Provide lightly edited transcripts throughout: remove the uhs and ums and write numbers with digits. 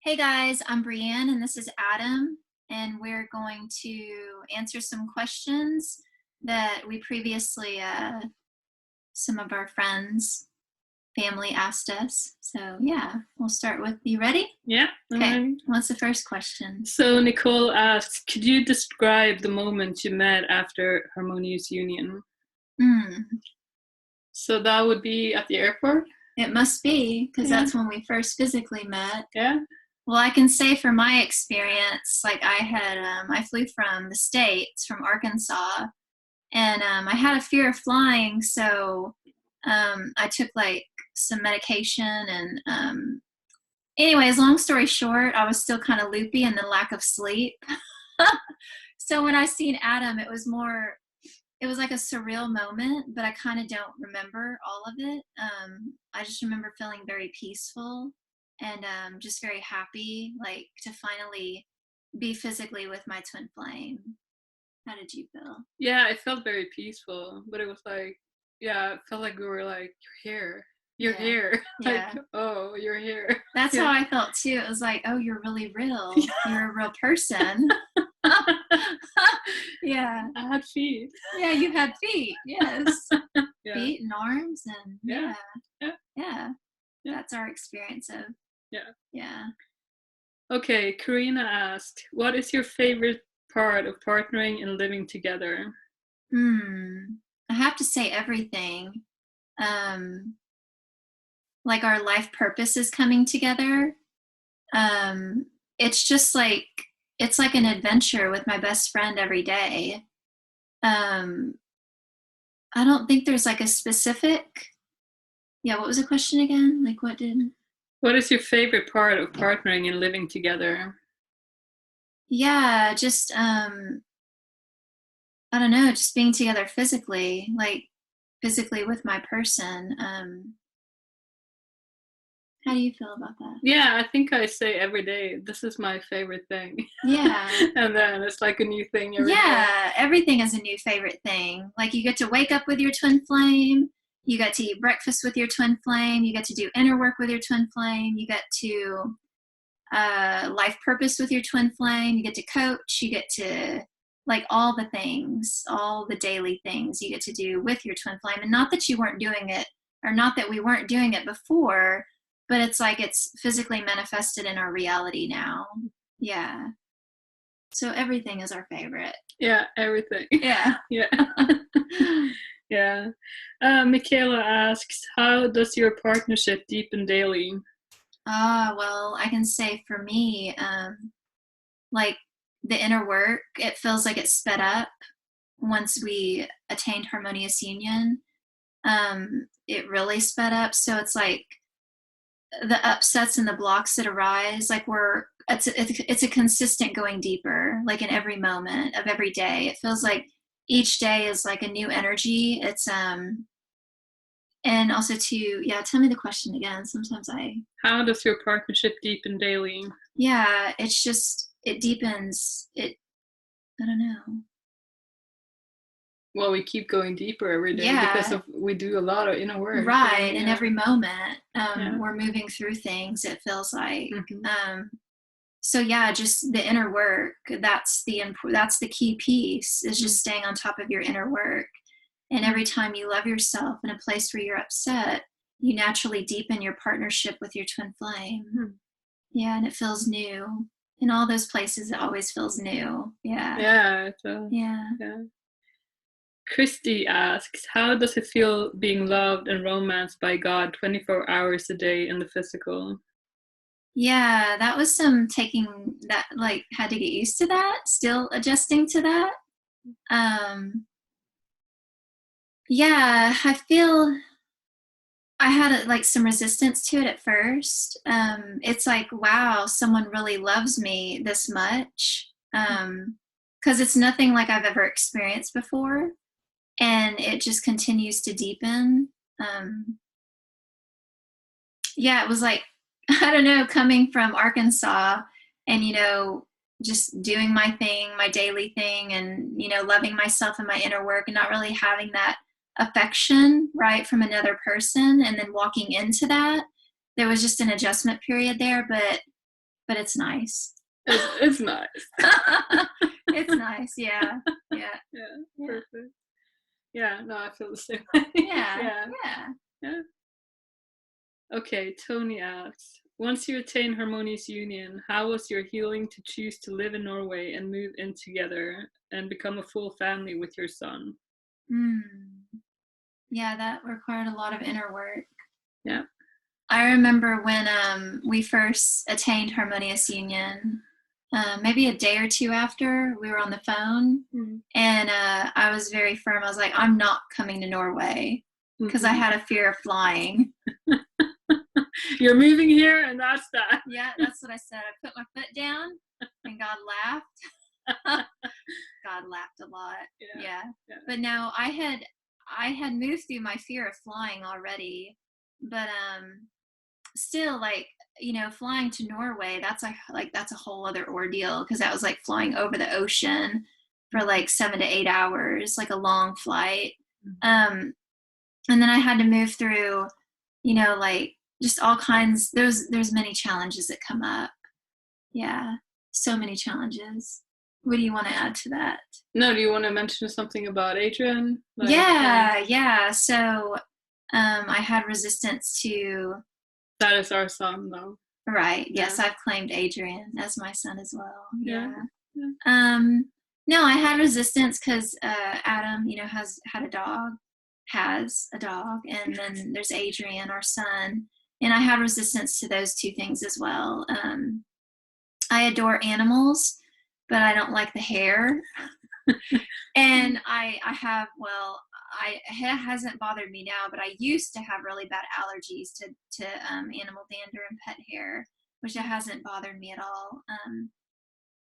Hey guys, I'm Breann and this is Adam, and we're going to answer some questions that we previously, some of our friends, family asked us. So yeah, we'll start with, you ready? Yeah. Okay, what's the first question? So Nicole asks, could you describe the moment you met after Harmonious Union? So that would be at the airport? It must be, because Yeah. that's when we first physically met. Yeah. Well, I can say from my experience, like I flew from the States, from Arkansas, and I had a fear of flying, so I took like some medication, and anyways, long story short, I was still kind of loopy and the lack of sleep. So when I seen Adam, it was like a surreal moment, but I kind of don't remember all of it. I just remember feeling very peaceful and just very happy, like to finally be physically with my twin flame. How did you feel? Yeah, it felt very peaceful, but it was like, yeah, it felt like we were like, you're here. You're here. Yeah. Like, oh, you're here. That's how I felt too. It was like, oh, you're really real. You're a real person. Yeah. I had feet. Yeah, you had feet. Yes. Yeah. Feet and arms, and Yeah. yeah. That's our experience of. Yeah. Okay, Karina asked, what is your favorite part of partnering and living together? I have to say everything. Like our life purpose is coming together. It's just like, it's like an adventure with my best friend every day. I don't think there's like a specific, what was the question again? Like What is your favorite part of partnering and living together? Yeah, just, I don't know, just being together physically, like physically with my person. How do you feel about that? Yeah, I think I say every day, this is my favorite thing. Yeah. And then it's like a new thing every day. Yeah, everything is a new favorite thing. Like you get to wake up with your twin flame, you get to eat breakfast with your twin flame, you get to do inner work with your twin flame, you get to life purpose with your twin flame, you get to coach, you get to like all the things, all the daily things you get to do with your twin flame. And not that you weren't doing it, or not that we weren't doing it before, but it's like it's physically manifested in our reality now. Yeah. So everything is our favorite. Yeah, everything. Yeah. Yeah. Yeah. Michaela asks, how does your partnership deepen daily? Well, I can say for me, like the inner work, it feels like it's sped up once we attained harmonious union. It really sped up. So it's like the upsets and the blocks that arise, like it's a consistent going deeper, like in every moment of every day. It feels like each day is like a new energy. It's and also tell me the question again. Sometimes How does your partnership deepen daily? Yeah, it's just, it deepens. I don't know. Well, we keep going deeper every day because we do a lot of inner work. Right, in every moment, we're moving through things, it feels like. So yeah, just the inner work, that's the key piece, is just staying on top of your inner work. And every time you love yourself in a place where you're upset, you naturally deepen your partnership with your twin flame. Yeah, and it feels new. In all those places, it always feels new. Yeah. Yeah. Christy asks, how does it feel being loved and romanced by God 24 hours a day in the physical? Yeah, that was some taking that, like, had to get used to that, still adjusting to that. Yeah, I feel I had like some resistance to it at first. It's like, wow, someone really loves me this much. Because it's nothing like I've ever experienced before. And it just continues to deepen. Yeah, it was like, I don't know, coming from Arkansas and, just doing my thing, my daily thing, and, loving myself and my inner work, and not really having that affection, right, from another person. And then walking into that, there was just an adjustment period there. But but it's nice. It's nice. It's nice. Yeah. Yeah. Yeah, perfect. Yeah, no, I feel the same way. Yeah. Yeah. Okay, Tony asks, once you attain harmonious union, how was your healing to choose to live in Norway and move in together and become a full family with your son? Yeah, that required a lot of inner work. Yeah. I remember when we first attained harmonious union, maybe a day or two after, we were on the phone, and I was very firm. I was like, I'm not coming to Norway because I had a fear of flying. You're moving here, and that's that. Yeah, that's what I said. I put my foot down, and God laughed. God laughed a lot. Yeah. But no, I had moved through my fear of flying already, but still, like, flying to Norway, that's that's a whole other ordeal, because that was like flying over the ocean for like 7 to 8 hours, like a long flight. And then I had to move through, like just all kinds. There's many challenges that come up. Yeah, so many challenges. What do you want to add to that? No, do you want to mention something about Adrian? Yeah. So I had resistance to. That is our son, though. Right. Yes, I've claimed Adrian as my son as well. Yeah. No, I had resistance because Adam, has a dog, and then there's Adrian, our son, and I had resistance to those two things as well. I adore animals, but I don't like the hair. And I have, it hasn't bothered me now, but I used to have really bad allergies to animal dander and pet hair, which it hasn't bothered me at all.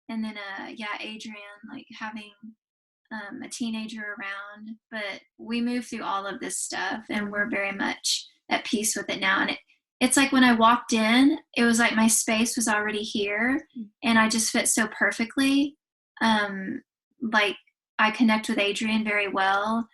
And then, Adrian, like having a teenager around, but we moved through all of this stuff, and we're very much at peace with it now. And it's like when I walked in, it was like my space was already here, and I just fit so perfectly. Like I connect with Adrian very well.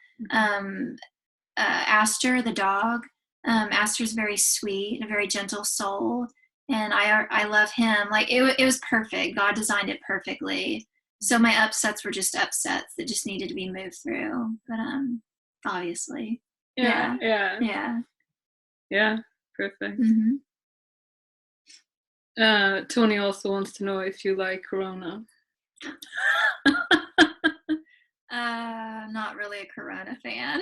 Aster, the dog, Aster's very sweet, a very gentle soul, and I love him. Like it was perfect. God designed it perfectly. So my upsets were just upsets that just needed to be moved through. But obviously, yeah, perfect. Tony also wants to know if you like Corona. Not really a Corona fan.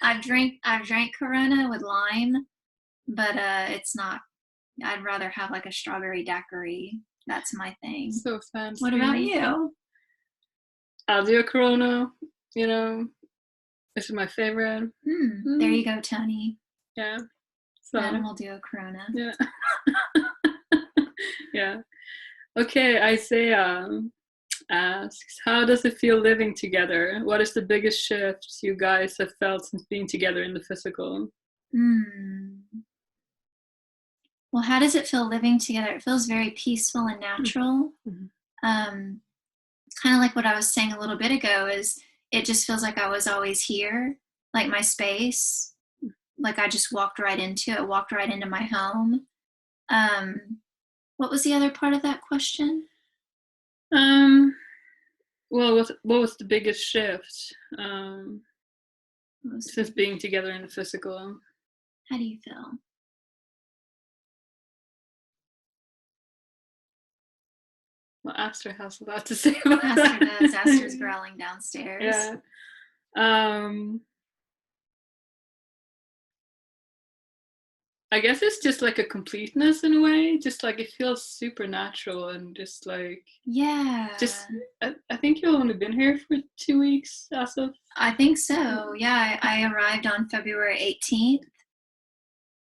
I've drank Corona with lime, but it's not. I'd rather have like a strawberry daiquiri. That's my thing. So fancy. What about you? I'll do a Corona. This is my favorite. There you go, Tony. Yeah. So Adam will do a Corona. Yeah. Yeah. Okay, Isaiah asks, how does it feel living together? What is the biggest shift you guys have felt since being together in the physical? Well, how does it feel living together? It feels very peaceful and natural. Kind of like what I was saying a little bit ago, is it just feels like I was always here, like my space, like I just walked right into my home. What was the other part of that question? Well, what was the biggest shift since being together in the physical? How do you feel? Well, Aster has a lot to say about that. Aster does. Aster's growling downstairs. Yeah. I guess it's just like a completeness in a way. Just like it feels supernatural and just like I think you've only been here for 2 weeks as of. I think so. Yeah, I arrived on February 18th.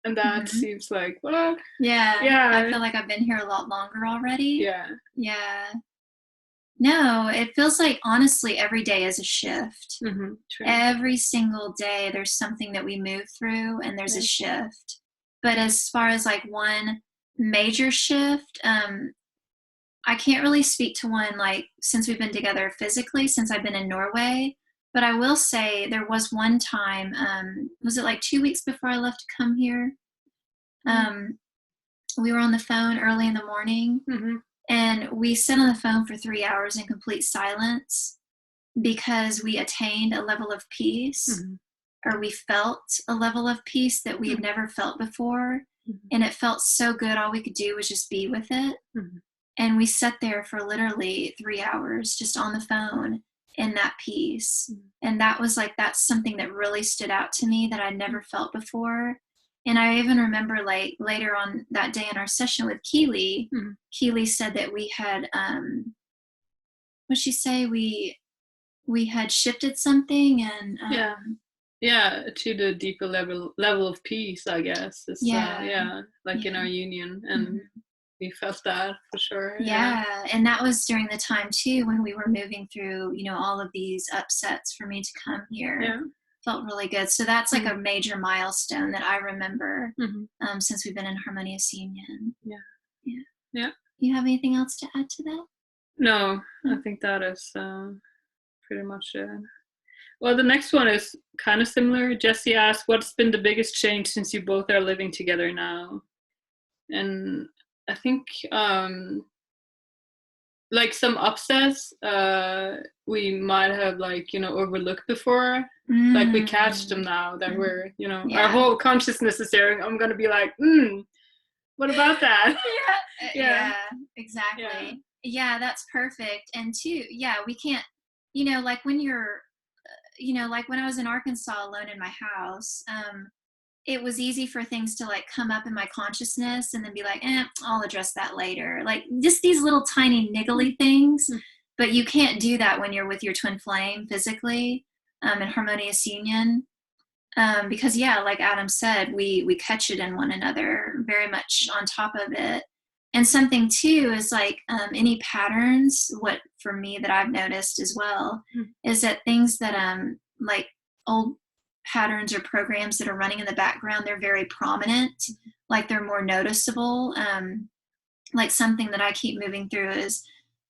And that seems like what? Yeah. I feel like I've been here a lot longer already. Yeah. No, it feels like honestly every day is a shift. True. Every single day there's something that we move through, and there's a shift. But as far as like one major shift, I can't really speak to one like since we've been together physically, since I've been in Norway. But I will say there was one time, was it like 2 weeks before I left to come here? we were on the phone early in the morning, Mm-hmm. and we sat on the phone for 3 hours in complete silence because we attained a level of peace, Mm-hmm. or we felt a level of peace that we had never felt before. Mm-hmm. And it felt so good. All we could do was just be with it. Mm-hmm. And we sat there for literally 3 hours just on the phone in that peace. And that was like, that's something that really stood out to me that I'd never felt before. And I even remember like later on that day in our session with Keely, Mm-hmm. Keely said that we had, what'd she say? We had shifted something, and yeah, to the deeper level of peace, I guess. It's yeah, like in yeah. our union, and we felt that for sure. Yeah, and that was during the time too when we were moving through, all of these upsets for me to come here. Yeah. Felt really good. So that's like a major milestone that I remember Mm-hmm. since we've been in Harmonious Union. Yeah. Yeah. Yeah. You have anything else to add to that? No, I think that is pretty much it. Well, the next one is kind of similar. Jesse asked, "What's been the biggest change since you both are living together now?" And I think like some upsets we might have like overlooked before. Like we catch them now that we're our Yeah. whole consciousness is there. I'm gonna be like, what about that? Yeah, exactly. Yeah, that's perfect. And two, yeah, we can't, like when you're, like when I was in Arkansas alone in my house, it was easy for things to like come up in my consciousness and then be like, I'll address that later. Like just these little tiny niggly things. But you can't do that when you're with your twin flame physically, in harmonious union. Because yeah, like Adam said, we catch it in one another, very much on top of it. And something too is like, any patterns, what for me that I've noticed as well, is that things that like old patterns or programs that are running in the background, they're very prominent, like they're more noticeable. Like something that I keep moving through is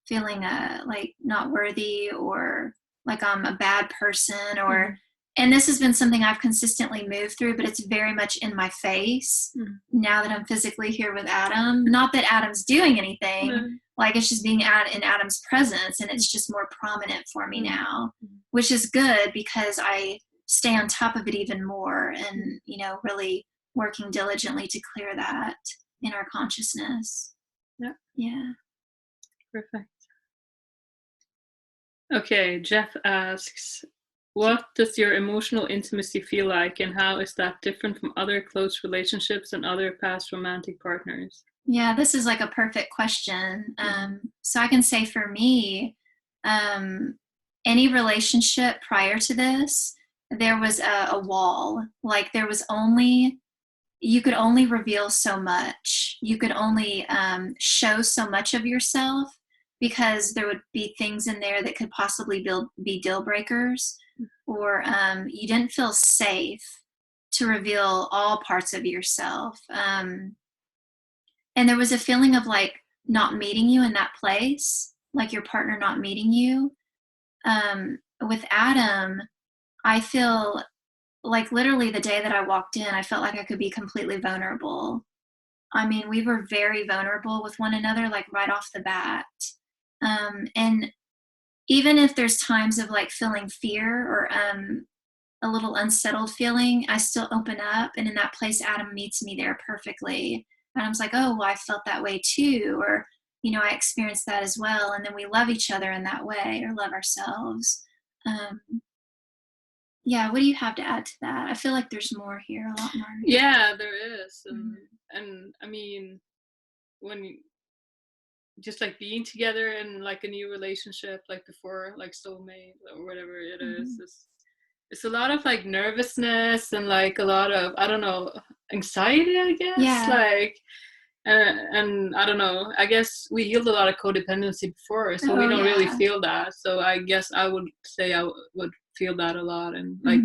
feeling like not worthy, or like I'm a bad person, or and this has been something I've consistently moved through, but it's very much in my face now that I'm physically here with Adam. Not that Adam's doing anything, like it's just being in Adam's presence, and it's just more prominent for me now, which is good because I stay on top of it even more, and really working diligently to clear that in our consciousness. Yeah. Perfect. Okay, Jeff asks, what does your emotional intimacy feel like, and how is that different from other close relationships and other past romantic partners? Yeah, this is like a perfect question. So I can say for me, any relationship prior to this, there was a wall. Like there was you could only reveal so much. You could only show so much of yourself, because there would be things in there that could possibly be deal breakers, or you didn't feel safe to reveal all parts of yourself. And there was a feeling of like not meeting you in that place, like your partner not meeting you. With Adam, I feel like literally the day that I walked in, I felt like I could be completely vulnerable. I mean, we were very vulnerable with one another, like right off the bat. And even if there's times of like feeling fear, or a little unsettled feeling, I still open up. And in that place, Adam meets me there perfectly. Adam's like, oh, well, I felt that way too. Or, I experienced that as well. And then we love each other in that way, or love ourselves. Yeah, what do you have to add to that? I feel like there's more here, a lot more. Yeah, there is. And I mean, when you just like being together in like a new relationship, like before, like soulmate or whatever it is, it's a lot of like nervousness and like a lot of, I don't know, anxiety, I guess. Yeah. Like, and I don't know, I guess we healed a lot of codependency before, so we don't really feel that. So I guess I would say I would feel that a lot, and like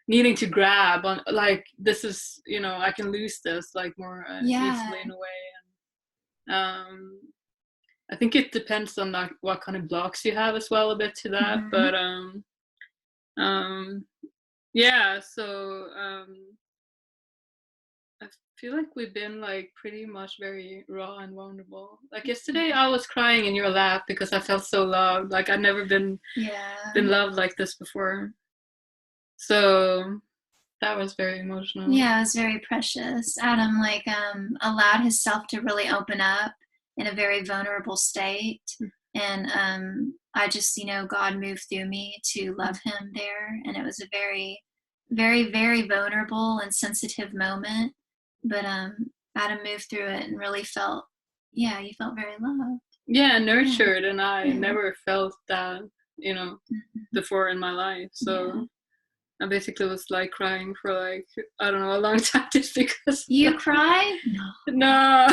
needing to grab on, like, this is, I can lose this like more easily in a way. And I think it depends on like what kind of blocks you have as well, a bit to that. But yeah, so I feel like we've been like pretty much very raw and vulnerable. Like yesterday I was crying in your lap because I felt so loved. Like I'd never been Yeah. loved like this before. So that was very emotional. Yeah, it was very precious. Adam like allowed himself to really open up in a very vulnerable state. And I just, God moved through me to love him there. And it was a very, very, very vulnerable and sensitive moment. But Adam moved through it and really felt, you felt very loved. Yeah, nurtured. And I Yeah. never felt that, before in my life. So I basically was like crying for like, I don't know, a long time just because. You cried? No.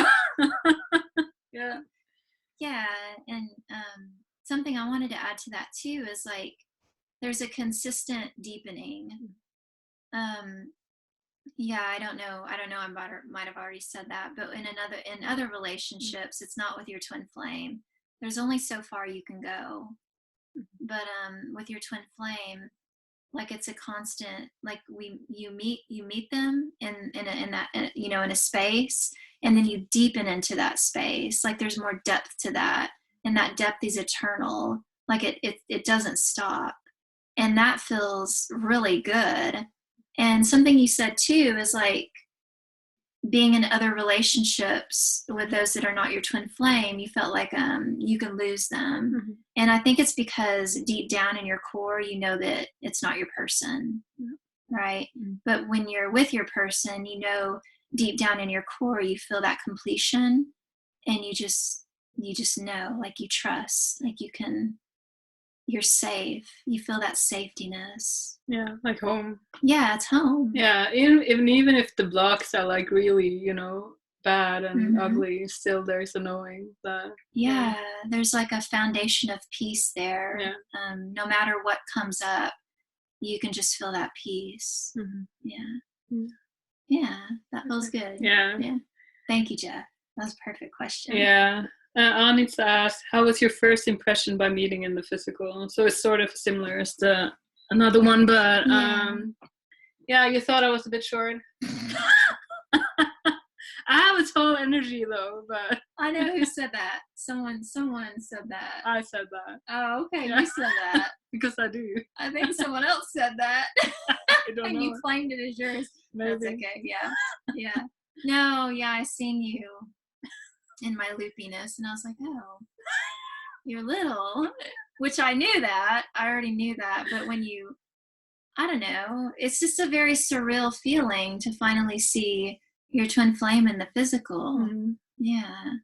Yeah. Yeah, and something I wanted to add to that too is like there's a consistent deepening. I don't know. I might have already said that, but in other relationships, it's not with your twin flame. There's only so far you can go. But with your twin flame, like it's a constant, like you meet them in a space, and then you deepen into that space. Like there's more depth to that, and that depth is eternal. Like it doesn't stop, and that feels really good. And something you said too is like being in other relationships with those that are not your twin flame, you felt like you can lose them. And I think it's because deep down in your core you know that it's not your person, right? But when you're with your person, deep down in your core you feel that completion, and you just know, like you trust, like you're safe, you feel that safetyness. Yeah, like home. Yeah, it's home. Yeah, even if the blocks are like really, bad and ugly, still there's a knowing that. Yeah, there's like a foundation of peace there. Yeah. No matter what comes up, you can just feel that peace. Yeah. Yeah, that feels good. Yeah. Thank you, Jeff. That was a perfect question. Yeah. Anita asked, how was your first impression by meeting in the physical? So it's sort of similar as the another one, but you thought I was a bit short. I have a tall energy though, but I know who said that. Someone said that. I said that. Oh, okay. You said that. Because I do. I think someone else said that. I don't know. You claimed it as yours. Maybe. That's okay. Yeah. No, I seen you in my loopiness, and I was like, oh, you're little, which I knew that. I already knew that. But when I don't know, it's just a very surreal feeling to finally see your twin flame in the physical. Yeah.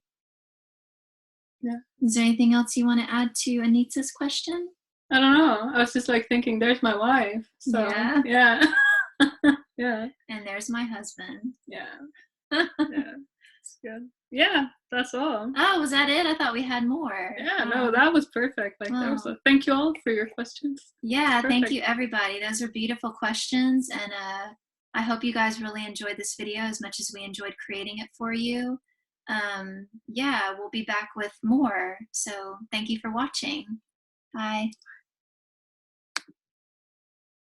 Is there anything else you want to add to Anita's question? I don't know. I was just like thinking, there's my wife. So yeah. Yeah. And there's my husband. Yeah. It's good. Yeah, that's all. Oh, was that it? I thought we had more. Yeah, no, that was perfect. Like that was thank you all for your questions. Yeah, thank you everybody. Those are beautiful questions, and I hope you guys really enjoyed this video as much as we enjoyed creating it for you. We'll be back with more. So thank you for watching. Bye.